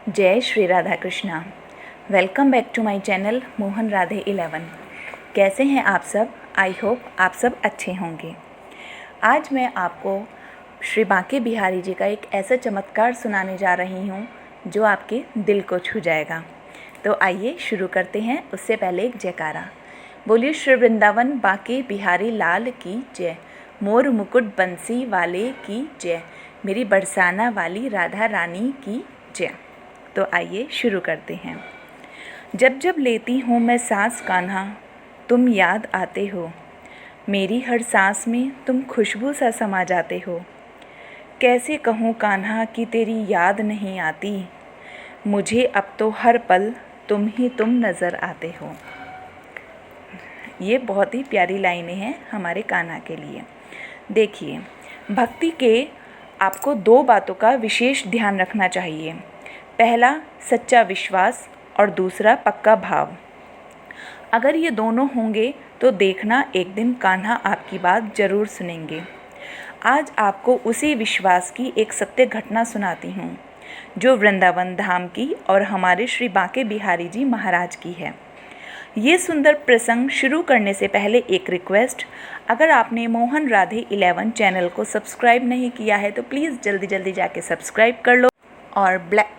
जय Shri Radha Krishna. Welcome back to my channel Mohan Radhe 11। कैसे हैं आप सब? आई होप आप सब अच्छे होंगे। आज मैं आपको श्री बांके बिहारी जी का एक ऐसा चमत्कार सुनाने जा रही हूँ जो आपके दिल को छू जाएगा। तो आइए शुरू करते हैं। उससे पहले एक जयकारा बोलिए, श्री वृंदावन बांके बिहारी लाल की जय, मोर मुकुट बंसी वाले की जय, मेरी बरसाना वाली राधा रानी की जय। तो आइए शुरू करते हैं। जब जब लेती हूँ मैं सांस कान्हा, तुम याद आते हो, मेरी हर सांस में तुम खुशबू सा समा जाते हो। कैसे कहूँ कान्हा कि तेरी याद नहीं आती, मुझे अब तो हर पल तुम नज़र आते हो। ये बहुत ही प्यारी लाइनें हैं हमारे कान्हा के लिए। देखिए, भक्ति के आपको दो बातों का विशेष ध्यान रखना चाहिए। पहला, सच्चा विश्वास, और दूसरा, पक्का भाव। अगर ये दोनों होंगे तो देखना एक दिन कान्हा आपकी बात ज़रूर सुनेंगे। आज आपको उसी विश्वास की एक सत्य घटना सुनाती हूँ जो वृंदावन धाम की और हमारे श्री बांके बिहारी जी महाराज की है। ये सुंदर प्रसंग शुरू करने से पहले एक रिक्वेस्ट, अगर आपने मोहन राधे 11 चैनल को सब्सक्राइब नहीं किया है तो प्लीज़ जल्दी जल्दी जाके सब्सक्राइब कर लो और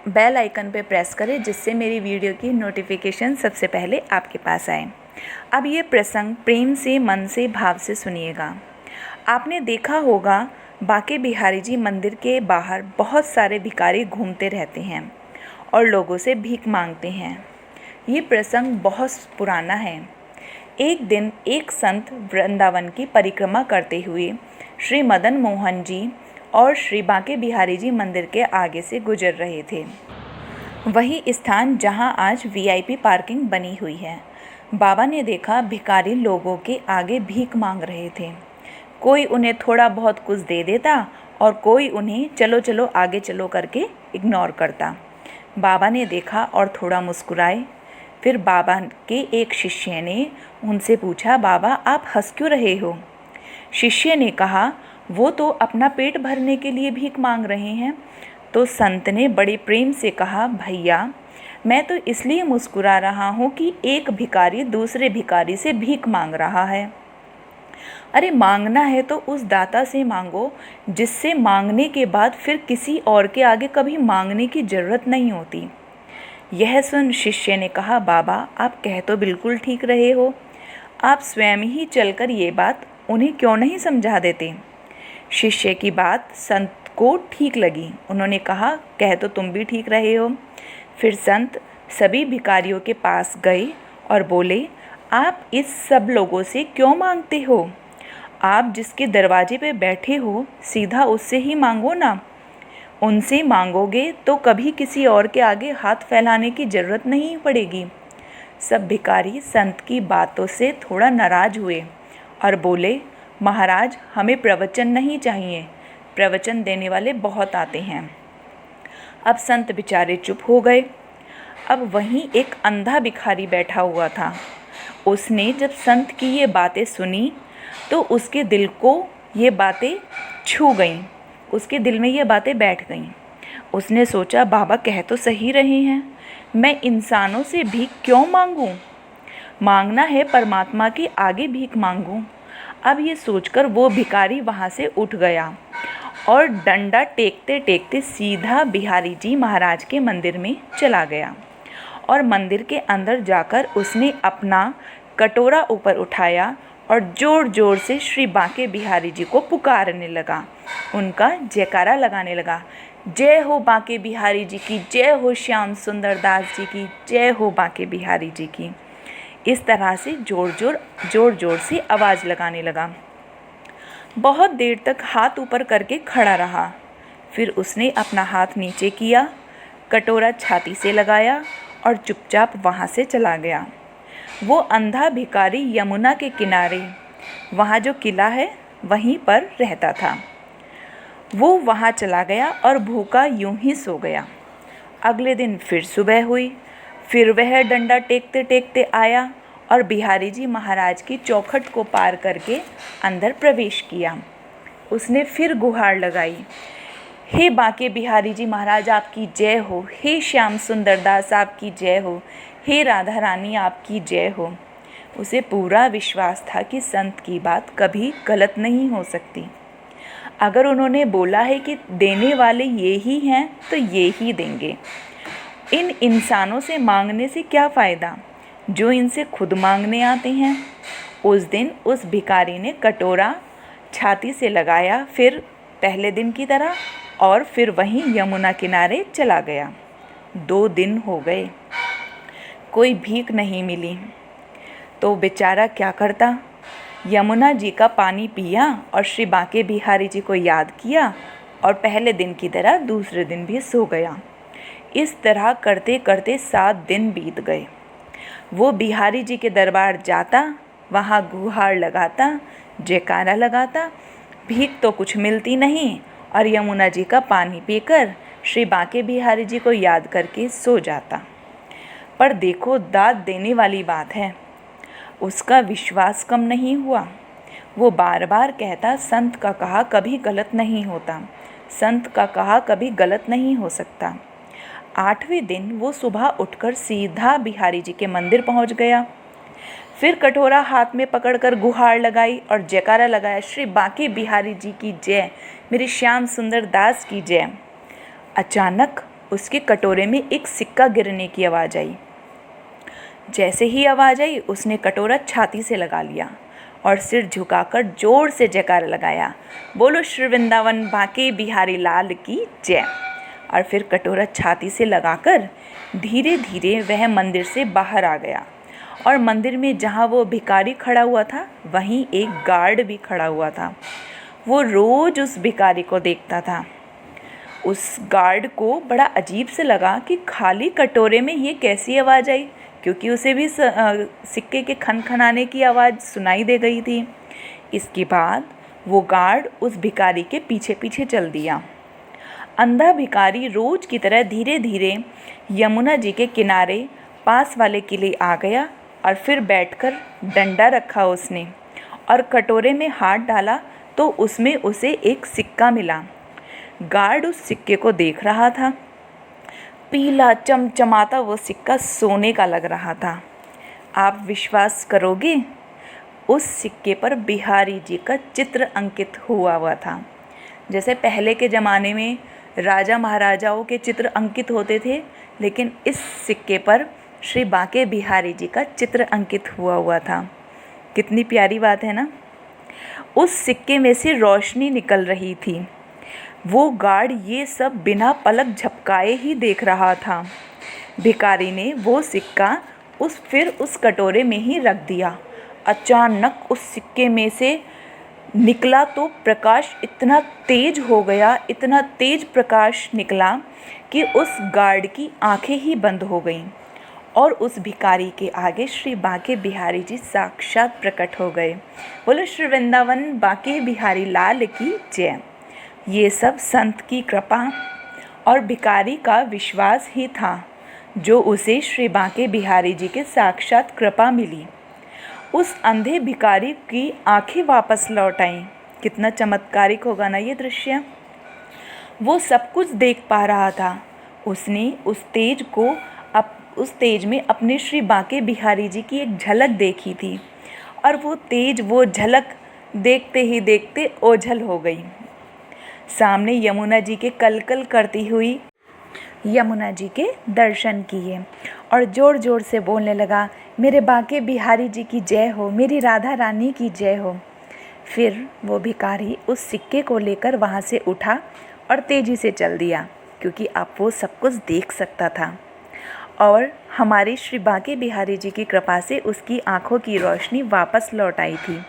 बेल आइकन पे प्रेस करें जिससे मेरी वीडियो की नोटिफिकेशन सबसे पहले आपके पास आए। अब ये प्रसंग प्रेम से, मन से, भाव से सुनिएगा। आपने देखा होगा बांके बिहारी जी मंदिर के बाहर बहुत सारे भिखारी घूमते रहते हैं और लोगों से भीख मांगते हैं। ये प्रसंग बहुत पुराना है। एक दिन एक संत वृंदावन की परिक्रमा करते हुए श्री मदन मोहन जी और श्री बांके बिहारी जी मंदिर के आगे से गुजर रहे थे। वही स्थान जहां आज वीआईपी पार्किंग बनी हुई है। बाबा ने देखा भिखारी लोगों के आगे भीख मांग रहे थे। कोई उन्हें थोड़ा बहुत कुछ दे देता और कोई उन्हें चलो चलो आगे चलो करके इग्नोर करता। बाबा ने देखा और थोड़ा मुस्कुराए। फिर बाबा के एक शिष्य ने उनसे पूछा, बाबा आप हंस क्यों रहे हो? शिष्य ने कहा, वो तो अपना पेट भरने के लिए भीख मांग रहे हैं। तो संत ने बड़े प्रेम से कहा, भैया मैं तो इसलिए मुस्कुरा रहा हूँ कि एक भिखारी दूसरे भिखारी से भीख मांग रहा है। अरे मांगना है तो उस दाता से मांगो जिससे मांगने के बाद फिर किसी और के आगे कभी मांगने की ज़रूरत नहीं होती। यह सुन शिष्य ने कहा, बाबा आप कह तो बिल्कुल ठीक रहे हो, आप स्वयं ही चलकर ये बात उन्हें क्यों नहीं समझा देते? शिष्य की बात संत को ठीक लगी। उन्होंने कहा, कह तो तुम भी ठीक रहे हो। फिर संत सभी भिखारियों के पास गए और बोले, आप इस सब लोगों से क्यों मांगते हो? आप जिसके दरवाजे पे बैठे हो सीधा उससे ही मांगो ना। उनसे मांगोगे तो कभी किसी और के आगे हाथ फैलाने की ज़रूरत नहीं पड़ेगी। सब भिखारी संत की बातों से थोड़ा नाराज़ हुए और बोले, महाराज हमें प्रवचन नहीं चाहिए, प्रवचन देने वाले बहुत आते हैं। अब संत बेचारे चुप हो गए। अब वहीं एक अंधा भिखारी बैठा हुआ था। उसने जब संत की ये बातें सुनी तो उसके दिल को ये बातें छू गईं, उसके दिल में ये बातें बैठ गईं। उसने सोचा, बाबा कह तो सही रहे हैं, मैं इंसानों से भीख क्यों मांगूं? मांगना है परमात्मा के आगे भीख मांगूं। अब ये सोचकर वो भिखारी वहाँ से उठ गया और डंडा टेकते टेकते सीधा बिहारी जी महाराज के मंदिर में चला गया और मंदिर के अंदर जाकर उसने अपना कटोरा ऊपर उठाया और ज़ोर ज़ोर से श्री बांके बिहारी जी को पुकारने लगा, उनका जयकारा लगाने लगा। जय हो बांके बिहारी जी की, जय हो श्याम सुंदर दास जी की, जय हो बांके बिहारी जी की। इस तरह से जोर जोर से आवाज़ लगाने लगा। बहुत देर तक हाथ ऊपर करके खड़ा रहा। फिर उसने अपना हाथ नीचे किया, कटोरा छाती से लगाया और चुपचाप वहाँ से चला गया। वो अंधा भिखारी यमुना के किनारे, वहाँ जो किला है वहीं पर रहता था। वो वहाँ चला गया और भूखा यूं ही सो गया। अगले दिन फिर सुबह हुई। फिर वह डंडा टेकते टेकते आया और बिहारी जी महाराज की चौखट को पार करके अंदर प्रवेश किया। उसने फिर गुहार लगाई, हे बांके बिहारी जी महाराज आपकी जय हो, हे श्याम सुंदर दास आपकी जय हो, हे राधा रानी आपकी जय हो। उसे पूरा विश्वास था कि संत की बात कभी गलत नहीं हो सकती। अगर उन्होंने बोला है कि देने वाले ये ही हैं तो ये ही देंगे। इन इंसानों से मांगने से क्या फ़ायदा जो इनसे खुद मांगने आते हैं। उस दिन उस भिखारी ने कटोरा छाती से लगाया, फिर पहले दिन की तरह, और फिर वहीं यमुना किनारे चला गया। 2 दिन हो गए, कोई भीख नहीं मिली, तो बेचारा क्या करता। यमुना जी का पानी पिया और श्री बांके बिहारी जी को याद किया और पहले दिन की तरह दूसरे दिन भी सो गया। इस तरह करते करते 7 दिन बीत गए। वो बिहारी जी के दरबार जाता, वहाँ गुहार लगाता, जयकारा लगाता, भीख तो कुछ मिलती नहीं, और यमुना जी का पानी पीकर श्री बांके बिहारी जी को याद करके सो जाता। पर देखो, दाद देने वाली बात है, उसका विश्वास कम नहीं हुआ। वो बार बार कहता, संत का कहा कभी गलत नहीं होता, संत का कहा कभी गलत नहीं हो सकता। 8वें दिन वो सुबह उठकर सीधा बिहारी जी के मंदिर पहुंच गया। फिर कटोरा हाथ में पकड़कर गुहार लगाई और जयकारा लगाया, श्री बांके बिहारी जी की जय, मेरे श्याम सुंदर दास की जय। अचानक उसके कटोरे में एक सिक्का गिरने की आवाज़ आई। जैसे ही आवाज़ आई, उसने कटोरा छाती से लगा लिया और सिर झुकाकर जोर से जयकारा लगाया, बोलो श्री वृंदावन बांके बिहारी लाल की जय। और फिर कटोरा छाती से लगाकर धीरे धीरे वह मंदिर से बाहर आ गया, और मंदिर में जहाँ वो भिखारी खड़ा हुआ था वहीं एक गार्ड भी खड़ा हुआ था। वो रोज़ उस भिखारी को देखता था। उस गार्ड को बड़ा अजीब से लगा कि खाली कटोरे में ये कैसी आवाज़ आई, क्योंकि उसे भी सिक्के के खनखनाने की आवाज़ सुनाई दे गई थी। इसके बाद वो गार्ड उस भिखारी के पीछे पीछे चल दिया। अंधा भिखारी रोज़ की तरह धीरे धीरे यमुना जी के किनारे पास वाले किले आ गया, और फिर बैठकर डंडा रखा उसने और कटोरे में हाथ डाला तो उसमें उसे एक सिक्का मिला। गार्ड उस सिक्के को देख रहा था। पीला चमचमाता वो सिक्का सोने का लग रहा था। आप विश्वास करोगे, उस सिक्के पर बिहारी जी का चित्र अंकित हुआ था। जैसे पहले के ज़माने में राजा महाराजाओं के चित्र अंकित होते थे, लेकिन इस सिक्के पर श्री बांके बिहारी जी का चित्र अंकित हुआ था। कितनी प्यारी बात है ना। उस सिक्के में से रोशनी निकल रही थी। वो गार्ड ये सब बिना पलक झपकाए ही देख रहा था। भिखारी ने वो सिक्का फिर उस कटोरे में ही रख दिया। अचानक उस सिक्के में से निकला तो प्रकाश इतना तेज हो गया, इतना तेज प्रकाश निकला कि उस गार्ड की आंखें ही बंद हो गईं, और उस भिखारी के आगे श्री बांके बिहारी जी साक्षात प्रकट हो गए। बोलो श्री वृंदावन बांके बिहारी लाल की जय। ये सब संत की कृपा और भिखारी का विश्वास ही था, जो उसे श्री बांके बिहारी जी के साक्षात कृपा मिली। उस अंधे भिखारी की आंखें वापस लौट आईं। कितना चमत्कारिक होगा ना ये दृश्य। वो सब कुछ देख पा रहा था। उसने उस तेज में अपने श्री बांके बिहारी जी की एक झलक देखी थी, और वो झलक देखते ही देखते ओझल हो गई। सामने यमुना जी के कलकल करती हुई यमुना जी के दर्शन किए और ज़ोर ज़ोर से बोलने लगा, मेरे बांके बिहारी जी की जय हो, मेरी राधा रानी की जय हो। फिर वो भिखारी उस सिक्के को लेकर वहाँ से उठा और तेज़ी से चल दिया, क्योंकि अब वो सब कुछ देख सकता था। और हमारे श्री बांके बिहारी जी की कृपा से उसकी आँखों की रोशनी वापस लौट आई थी।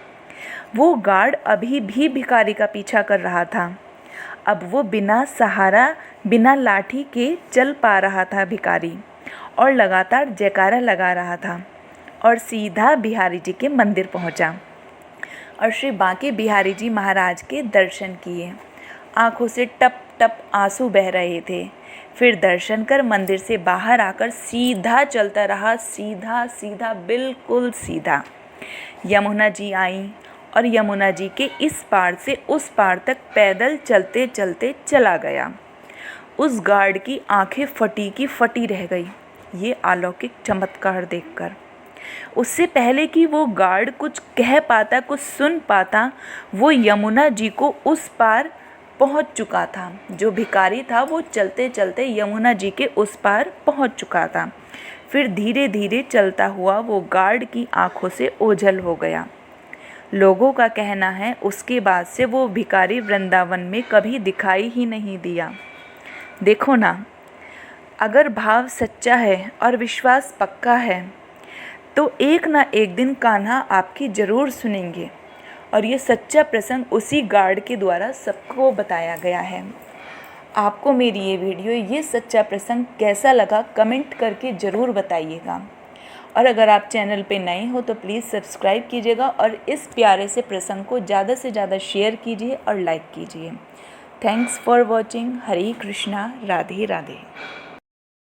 वो गार्ड अभी भी भिखारी का पीछा कर रहा था। अब वो बिना सहारा, बिना लाठी के चल पा रहा था भिखारी, और लगातार जयकारा लगा रहा था, और सीधा बिहारी जी के मंदिर पहुंचा और श्री बांके बिहारी जी महाराज के दर्शन किए। आँखों से टप टप आंसू बह रहे थे। फिर दर्शन कर मंदिर से बाहर आकर सीधा चलता रहा, सीधा सीधा, बिल्कुल सीधा। यमुना जी आईं और यमुना जी के इस पार से उस पार तक पैदल चलते चलते चला गया। उस गार्ड की आंखें फटी की फटी रह गई ये अलौकिक चमत्कार देखकर। उससे पहले कि वो गार्ड कुछ कह पाता, कुछ सुन पाता, वो यमुना जी को उस पार पहुंच चुका था। जो भिखारी था वो चलते चलते यमुना जी के उस पार पहुंच चुका था। फिर धीरे धीरे चलता हुआ वो गार्ड की आंखों से ओझल हो गया। लोगों का कहना है उसके बाद से वो भिखारी वृंदावन में कभी दिखाई ही नहीं दिया। देखो ना, अगर भाव सच्चा है और विश्वास पक्का है तो एक ना एक दिन कान्हा आपकी ज़रूर सुनेंगे। और ये सच्चा प्रसंग उसी गार्ड के द्वारा सबको बताया गया है। आपको मेरी ये वीडियो, ये सच्चा प्रसंग कैसा लगा कमेंट करके ज़रूर बताइएगा। और अगर आप चैनल पे नए हो तो प्लीज़ सब्सक्राइब कीजिएगा और इस प्यारे से प्रसंग को ज़्यादा से ज़्यादा शेयर कीजिए और लाइक कीजिए। Thanks for watching. Hare Krishna, Radhe Radhe.